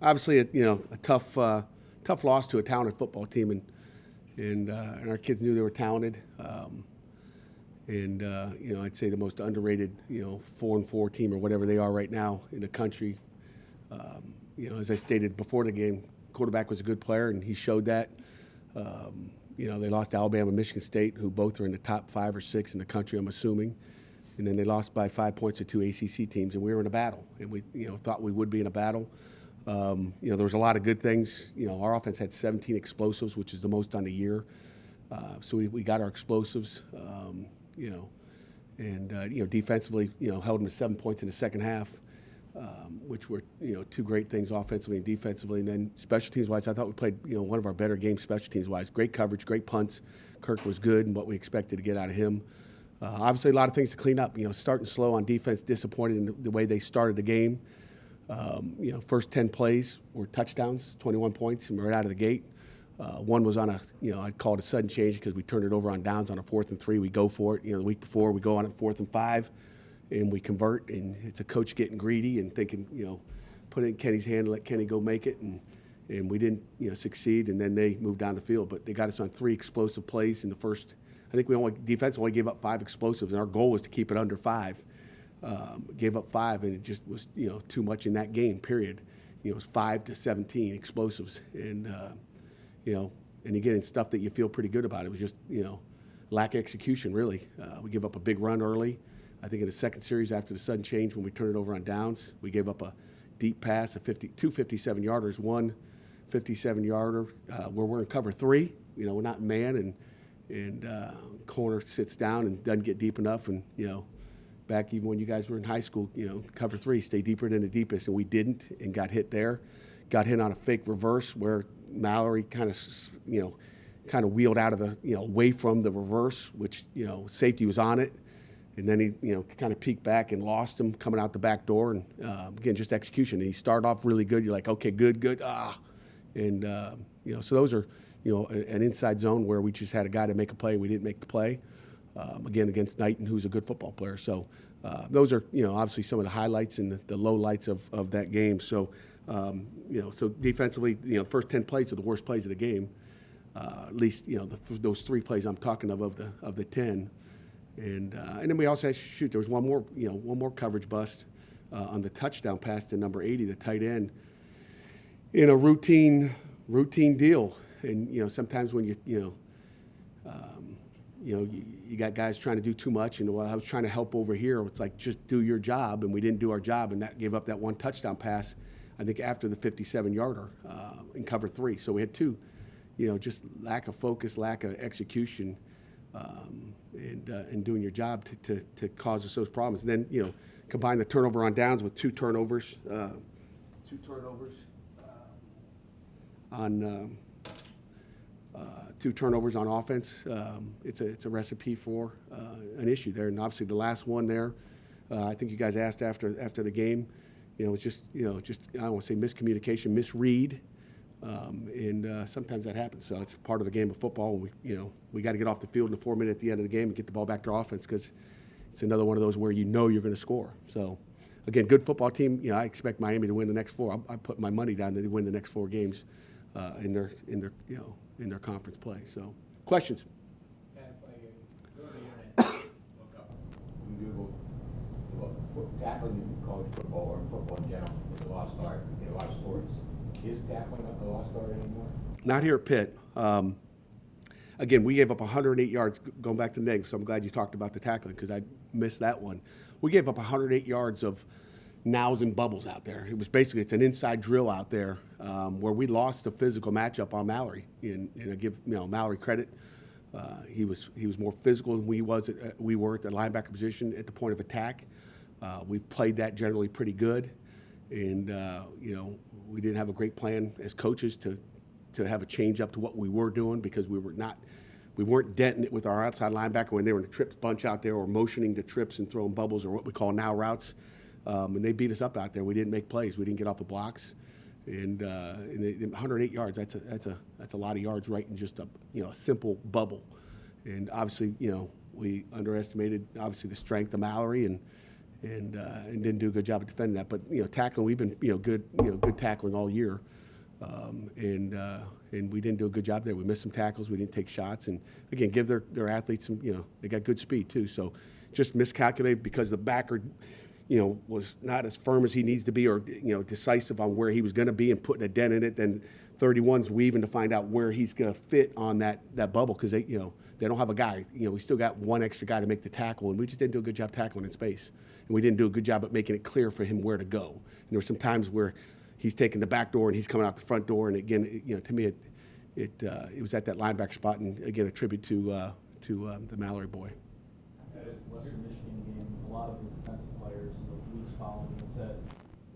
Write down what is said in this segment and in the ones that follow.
obviously, a tough loss to a talented football team, and our kids knew they were talented. I'd say the most underrated, 4-4 team or whatever they are right now in the country. As I stated before the game, quarterback was a good player, and he showed that. They lost to Alabama and Michigan State, who both are in the top 5 or 6 in the country, I'm assuming. And then they lost by 5 points to 2 ACC teams, and we were in a battle. And we, thought we would be in a battle. There was a lot of good things. Our offense had 17 explosives, which is the most on the year. So we got our explosives, defensively, held them to 7 points in the second half, which were, 2 great things offensively and defensively. And then special teams-wise, I thought we played, one of our better games special teams-wise. Great coverage, great punts. Kirk was good and what we expected to get out of him. Obviously, a lot of things to clean up. Starting slow on defense, disappointed in the way they started the game. First 10 plays were touchdowns, 21 points, and right out of the gate. One was on I'd call it a sudden change because we turned it over on downs on a 4th and 3. We go for it. The week before we go on it 4th and 5, and we convert. And it's a coach getting greedy and thinking, put it in Kenny's hand and let Kenny go make it. And we didn't, succeed. And then they moved down the field. But they got us on 3 explosive plays in the first. I think defense only gave up 5 explosives, and our goal was to keep it under 5. Gave up 5, and it just was, too much in that game, period. It was 5 to 17 explosives. And, and again, it's stuff that you feel pretty good about. It was just, lack of execution, really. We gave up a big run early. I think in the second series after the sudden change when we turned it over on downs, we gave up a deep pass, two 57-yarders, one 57-yarder where we're in cover 3. We're not in man, and corner sits down and doesn't get deep enough. And, back even when you guys were in high school, cover 3, stay deeper than the deepest. And we didn't and got hit there. Got hit on a fake reverse where Mallory kind of wheeled out of the, away from the reverse, which, safety was on it. And then he, kind of peeked back and lost him coming out the back door. And, again, just execution. And he started off really good. You're like, okay, good. And, so those are, an inside zone where we just had a guy to make a play and we didn't make the play. Again, against Knighton, who's a good football player. So those are, obviously some of the highlights and the lowlights of that game. So, so defensively, the first 10 plays are the worst plays of the game. At least, those 3 plays I'm talking of the 10. And then we also had there was one more coverage bust on the touchdown pass to number 80, the tight end, in a routine deal. And, sometimes when you got guys trying to do too much, and I was trying to help over here. It's like, just do your job, and we didn't do our job, and that gave up that one touchdown pass, I think, after the 57-yarder in cover 3. So we had 2, just lack of focus, lack of execution, and doing your job to cause us those problems. And then, combine the turnover on downs with 2 turnovers on 2 turnovers on offense. It's a recipe for an issue there. And obviously the last one there, I think you guys asked after the game, it's just I don't want to say miscommunication, misread, and sometimes that happens. So it's part of the game of football. And we got to get off the field in the 4 minute at the end of the game and get the ball back to our offense, because it's another one of those where you're going to score. So again, good football team. I expect Miami to win the next 4. I put my money down that they win the next 4 games in their conference play. So, questions? And if I go to the internet, look up, you do tackling in college football or in football in general is a lost art. You get a lot of stories. Is tackling a lost art anymore? Not here at Pitt. Again, we gave up 108 yards, going back to the negative, so I'm glad you talked about the tackling because I missed that one. We gave up 108 yards of nows and bubbles out there. It was basically, it's an inside drill out there where we lost the physical matchup on Mallory. And I give Mallory credit. He was more physical than we were at the linebacker position at the point of attack. We've played that generally pretty good, and we didn't have a great plan as coaches to have a change up to what we were doing, because we weren't denting it with our outside linebacker when they were in a trips bunch out there or motioning to trips and throwing bubbles or what we call now routes. And they beat us up out there. We didn't make plays. We didn't get off the blocks. And 108 yards, that's a lot of yards right in just a simple bubble. And obviously, we underestimated the strength of Mallory, and and didn't do a good job of defending that. But tackling, we've been good tackling all year, and we didn't do a good job there. We missed some tackles, we didn't take shots, and again, give their athletes some, they got good speed too. So just miscalculated because the backer, was not as firm as he needs to be, or decisive on where he was going to be and putting a dent in it. Then 31's weaving to find out where he's going to fit on that bubble, because they don't have a guy. We still got one extra guy to make the tackle, and we just didn't do a good job tackling in space. And we didn't do a good job at making it clear for him where to go. And there were some times where he's taking the back door and he's coming out the front door. And again, to me, it was at that linebacker spot. And again, a tribute to the Mallory boy. At a Western Michigan game, a lot of the defensive players in the weeks following it said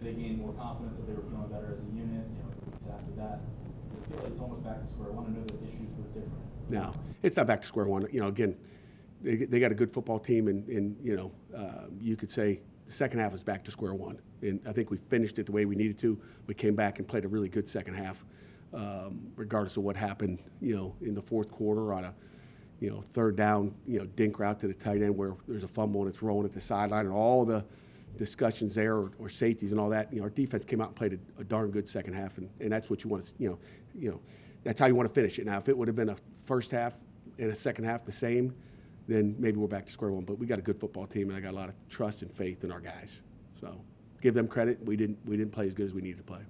they gained more confidence, that they were feeling better as a unit. The weeks after that, I feel like it's almost back to square one. I know that issues were different. No, it's not back to square one. Again, they got a good football team, and you could say the second half is back to square one. And I think we finished it the way we needed to. We came back and played a really good second half, regardless of what happened, in the fourth quarter on a, third down, dink route to the tight end where there's a fumble and it's rolling at the sideline, and all the discussions there, or safeties and all that. Our defense came out and played a darn good second half, and that's what you want to, that's how you want to finish it. Now, if it would have been a first half and a second half the same, then maybe we're back to square one. But we got a good football team, and I got a lot of trust and faith in our guys. So give them credit. We didn't play as good as we needed to play.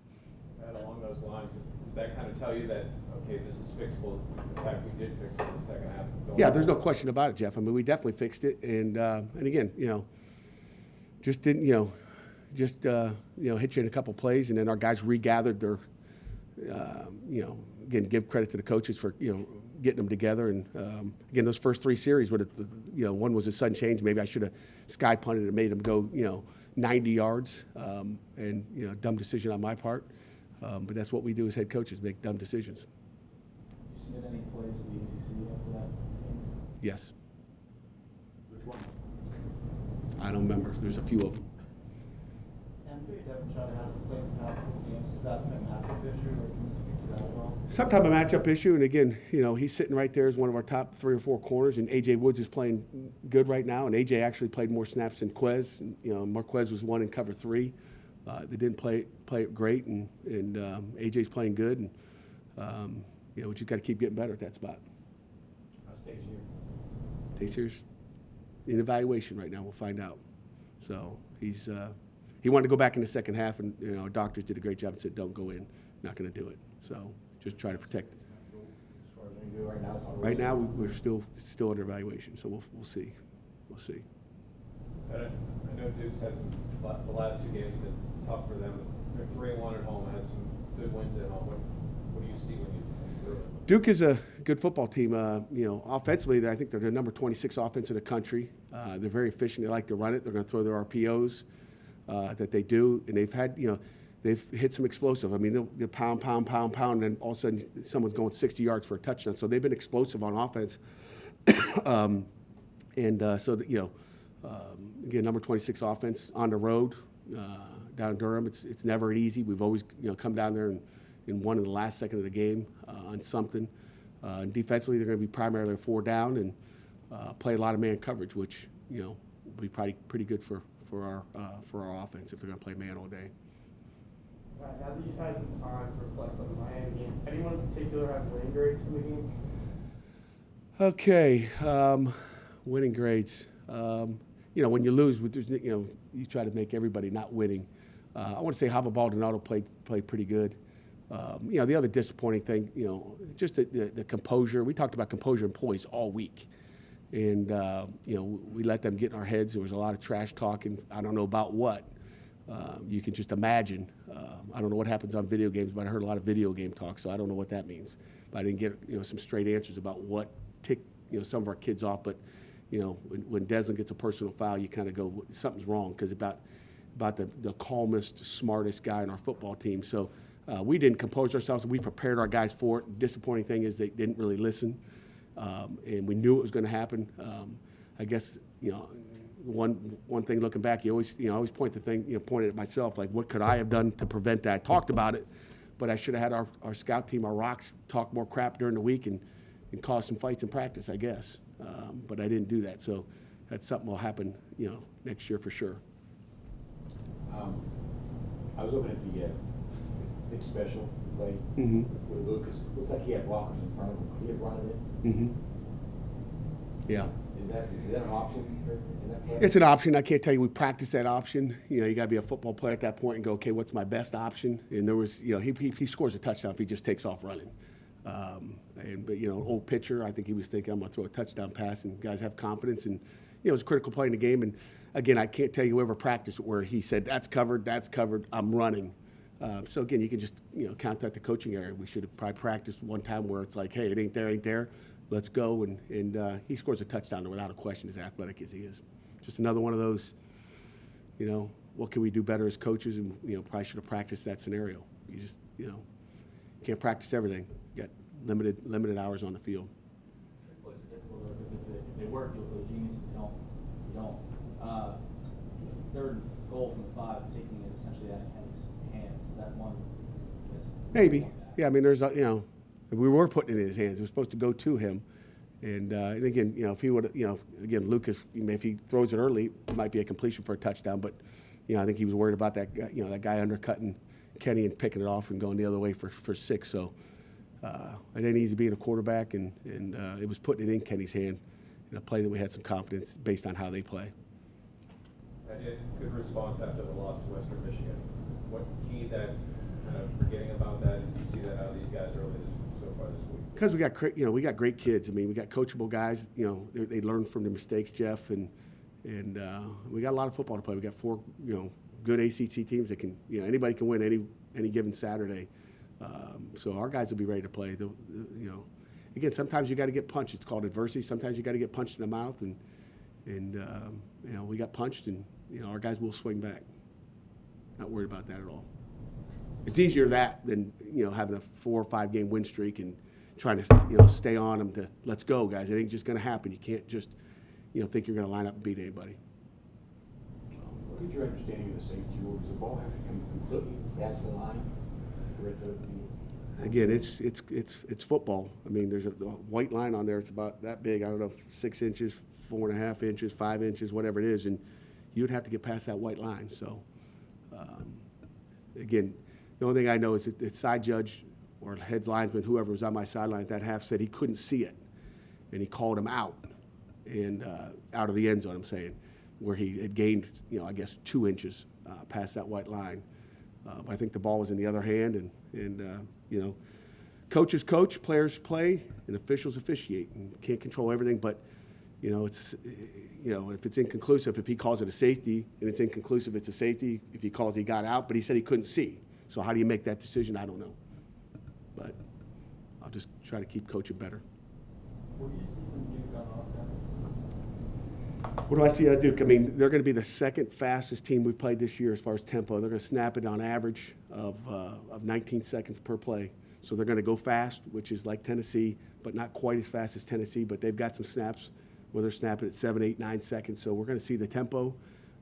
And along those lines, does that kind of tell you that, okay, this is fixable? In fact, we did fix it in the second half. Yeah, there's no question about it, Jeff. I mean, we definitely fixed it, and again, just didn't, hit you in a couple plays, and then our guys regathered their, again, give credit to the coaches for getting them together. And again, those first three series, one was a sudden change. Maybe I should have sky punted and made them go 90 yards, and dumb decision on my part. But that's what we do as head coaches, make dumb decisions. Did you submit any plays to the ACC after that game? Yes. Which one? I don't remember. There's a few of them. And you haven't tried to have play in past couple games. Has that been a matchup issue, or can you speak to that at all? Some type of matchup issue, and again, he's sitting right there as one of our top 3 or 4 corners, and A.J. Woods is playing good right now, and A.J. actually played more snaps than Quez. Marquez was one in cover 3. They didn't play it great, and A.J.'s playing good, and we just got to keep getting better at that spot. How's Tayseer? Taysier's in evaluation right now. We'll find out. So he wanted to go back in the second half, and our doctors did a great job and said, "Don't go in. Not going to do it." So just try to protect. As far as we do right now, Right now, we're still under evaluation, so we'll see. We'll see. I know Duke's had the last 2 games have been tough for them. They're 3-1 at home, had some good wins at home. What do you see when you come through it? Duke is a good football team. Offensively, I think they're the number 26 offense in the country. They're very efficient. They like to run it. They're going to throw their RPOs that they do, and they've had, they've hit some explosive. I mean, they'll pound, and then all of a sudden someone's going 60 yards for a touchdown. So they've been explosive on offense. Again, number 26 offense on the road down in Durham. It's never easy. We've always come down there and won in the last second of the game on something. And defensively, they're going to be primarily 4 down and play a lot of man coverage, which will be probably pretty good for our offense if they're going to play man all day. Now that you've had some time to reflect on the Miami game, anyone in particular have winning grades from the game? Okay, winning grades. When you lose, you try to make everybody not winning. I want to say Hava Baldonado played pretty good. The other disappointing thing, just the composure. We talked about composure and poise all week. And, we let them get in our heads. There was a lot of trash talking. I don't know about what. You can just imagine. I don't know what happens on video games, but I heard a lot of video game talk, so I don't know what that means. But I didn't get some straight answers about what ticked some of our kids off. But when Desmond gets a personal foul, you kind of go, something's wrong, because about the calmest, smartest guy in our football team. So we didn't compose ourselves. We prepared our guys for it. The disappointing thing is they didn't really listen, and we knew it was going to happen. I guess one thing looking back, you always point pointed at myself, like, what could I have done to prevent that? I talked about it, but I should have had our scout team, our rocks, talk more crap during the week and cause some fights in practice, I guess. But I didn't do that, so that's something will happen, next year for sure. I was looking at the big special play Mhm. with Lucas. Looked like he had blockers in front of him. Could he have run it in? Mm-hmm. Yeah. Is that an option in that play? It's an option. I can't tell you we practiced that option. You know, you got to be a football player at that point and go, okay, what's my best option? And there was, you know, he scores a touchdown if he just takes off running. But you know, old pitcher, I think he was thinking I'm going to throw a touchdown pass, and guys have confidence. And you know, it was a critical play in the game. And again, I can't tell you whoever practiced it where he said that's covered, I'm running. So again, you can just count that the coaching area. We should have probably practiced one time where it's like, hey, it ain't there. Let's go, and he scores a touchdown without a question, as athletic as he is. Just another one of those, what can we do better as coaches? And, probably should have practiced that scenario. You just, can't practice everything. You got limited hours on the field. Trick plays are difficult, though, because if they work, you'll play genius. If they don't, you don't. Third goal from the 5, taking it essentially out of Kenny's hands. Is that one? Maybe. Yeah, I mean, there's, we were putting it in his hands. It was supposed to go to him. And again, if he would, again, Lucas, if he throws it early, it might be a completion for a touchdown. But, I think he was worried about that, that guy undercutting Kenny and picking it off and going the other way for 6. So it ain't easy being a quarterback. And it was putting it in Kenny's hand in a play that we had some confidence based on how they play. I did good response after the loss to Western Michigan. What key that kind of forgetting about that? Did you see that out of these guys so far this week? Because we got great kids. I mean, we got coachable guys. They learn from their mistakes, Jeff, and we got a lot of football to play. We got 4 good ACC teams that can anybody can win any given Saturday. So our guys will be ready to play. Again, sometimes you got to get punched. It's called adversity. Sometimes you got to get punched in the mouth, and we got punched, and our guys will swing back. Not worried about that at all. It's easier that than having a 4 or 5 game win streak and trying to stay on them to let's go, guys. It ain't just going to happen. You can't just think you're going to line up and beat anybody. What is your understanding of the safety rule? Does the ball have to come completely past the line for it to be? Again, it's football. I mean, there's a white line on there. It's about that big. I don't know, 6 inches, 4.5 inches, 5 inches, whatever it is, and you'd have to get past that white line. So, again, the only thing I know is that the side judge or heads linesman, whoever was on my sideline at that half, said he couldn't see it, and he called him out and out of the end zone. I'm saying where he had gained, I guess 2 inches past that white line. But I think the ball was in the other hand, and coaches coach, players play, and officials officiate, and can't control everything. But it's if it's inconclusive, if he calls it a safety and it's inconclusive, it's a safety. If he calls he got out, but he said he couldn't see. So how do you make that decision? I don't know. But I'll just try to keep coaching better. What do you see from Duke on offense? What do I see out of Duke? I mean, they're going to be the second fastest team we've played this year as far as tempo. They're going to snap it on average of 19 seconds per play. So they're going to go fast, which is like Tennessee, but not quite as fast as Tennessee. But they've got some snaps where they're snapping at 7, 8, 9 seconds. So we're going to see the tempo,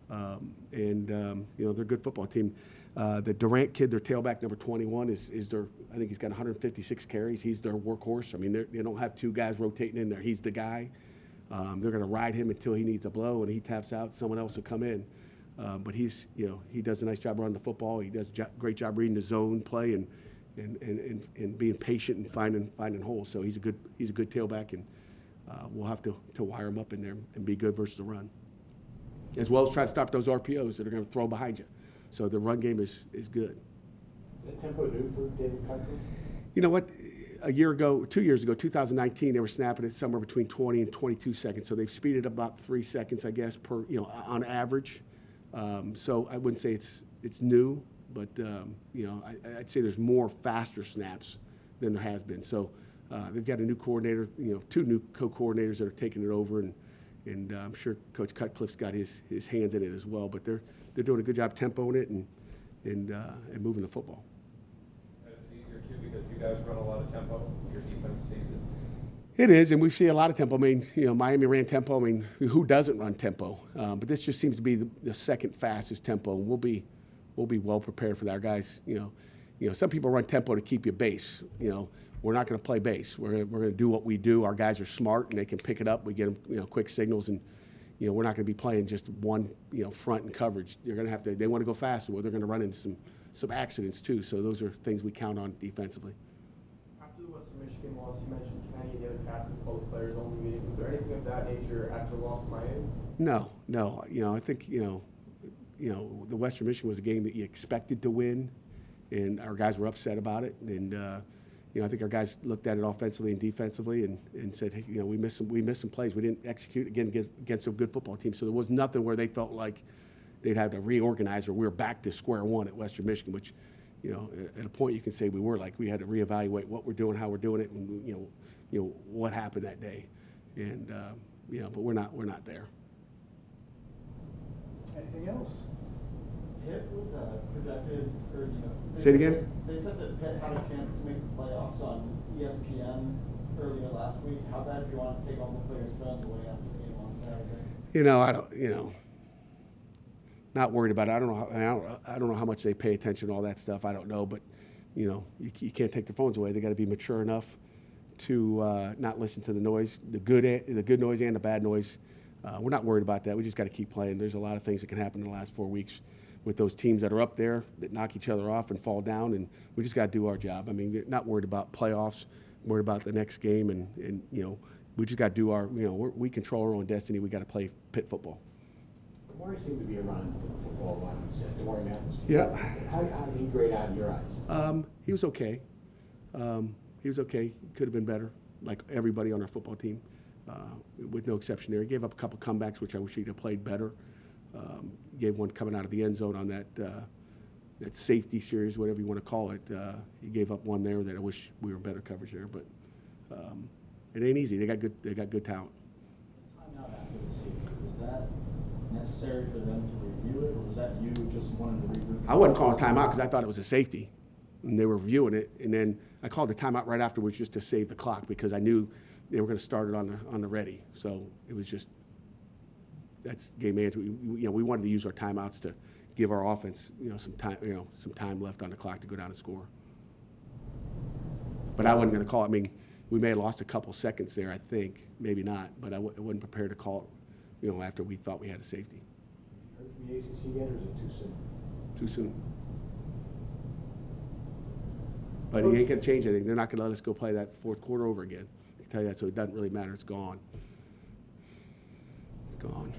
and they're a good football team. The Durant kid, their tailback, number 21, is their. I think he's got 156 carries. He's their workhorse. I mean, they don't have 2 guys rotating in there. He's the guy. They're going to ride him until he needs a blow, and he taps out. Someone else will come in. But he does a nice job running the football. He does a great job reading the zone play and being patient and finding holes. So he's a good tailback, and we'll have to wire him up in there and be good versus the run, as well as try to stop those RPOs that are going to throw behind you. So the run game is good. Is that tempo new for David Cutcliffe? You know what? 2 years ago, 2019, they were snapping it somewhere between 20 and 22 seconds. So they've speeded up about 3 seconds, I guess, per on average. So I wouldn't say it's new, but I'd say there's more faster snaps than there has been. So they've got a new coordinator, 2 new co-coordinators that are taking it over, and I'm sure Coach Cutcliffe's got his hands in it as well. But they're doing a good job tempoing it and moving the football. It's easier too because you guys run a lot of tempo. Your defense sees it. It is, and we see a lot of tempo. I mean, Miami ran tempo. I mean, who doesn't run tempo? But this just seems to be the second fastest tempo, and we'll be well prepared for that. Our guys, some people run tempo to keep you base. We're not going to play base. We're going to do what we do. Our guys are smart, and they can pick it up. We get them, quick signals, and we're not going to be playing just one, front and coverage. They're going to have to. They want to go faster. Well, they're going to run into some accidents too. So those are things we count on defensively. After the Western Michigan loss, you mentioned Kenny and the other captains called the players only meeting. Was there anything of that nature after the loss to Miami? No. I think the Western Michigan was a game that you expected to win, and our guys were upset about it. And I think our guys looked at it offensively and defensively and said, hey, we missed some plays. We didn't execute again against a good football team. So there was nothing where they felt like they'd have to reorganize or we were back to square one at Western Michigan, which, at a point you can say we were. Like we had to reevaluate what we're doing, how we're doing it, and what happened that day. And but we're not there. Anything else? Pitt was projected, or Say it again? They said that Pitt had a chance to make the playoffs on ESPN earlier last week. How bad do you want to take all the players' phones away after the game on Saturday? I don't. Not worried about it. I don't know how much they pay attention to all that stuff. I don't know, but you can't take their phones away. They got to be mature enough to not listen to the noise, the good noise and the bad noise. We're not worried about that. We just got to keep playing. There's a lot of things that can happen in the last 4 weeks with those teams that are up there that knock each other off and fall down, and we just got to do our job. I mean, not worried about playoffs, worried about the next game, and we just got to do our, we control our own destiny. We got to play Pitt football. Demore seemed to be around football around the set. Demore Mathis. Yeah. How did he grade out in your eyes? He was okay. He could have been better, like everybody on our football team, with no exception there. He gave up a couple comebacks, which I wish he'd have played better. Gave one coming out of the end zone on that safety series, whatever you want to call it. He gave up one there that I wish we were in better coverage there, but it ain't easy. They got good talent. Timeout after the safety, was that necessary for them to review it, or was that you just wanting to regroup? I wasn't calling timeout because I thought it was a safety, and they were reviewing it. And then I called the timeout right afterwards just to save the clock because I knew they were going to start it on the ready. So it was just that's game management. We wanted to use our timeouts to give our offense some time left on the clock to go down and score. But I wasn't going to call it. I mean, we may have lost a couple seconds there, I think, maybe not. But I wasn't prepared to call it, after we thought we had a safety. Heard from the ACC yet, or is it too soon? Too soon. But he ain't going to change anything. They're not going to let us go play that fourth quarter over again. I can tell you that, so it doesn't really matter. It's gone. It's gone.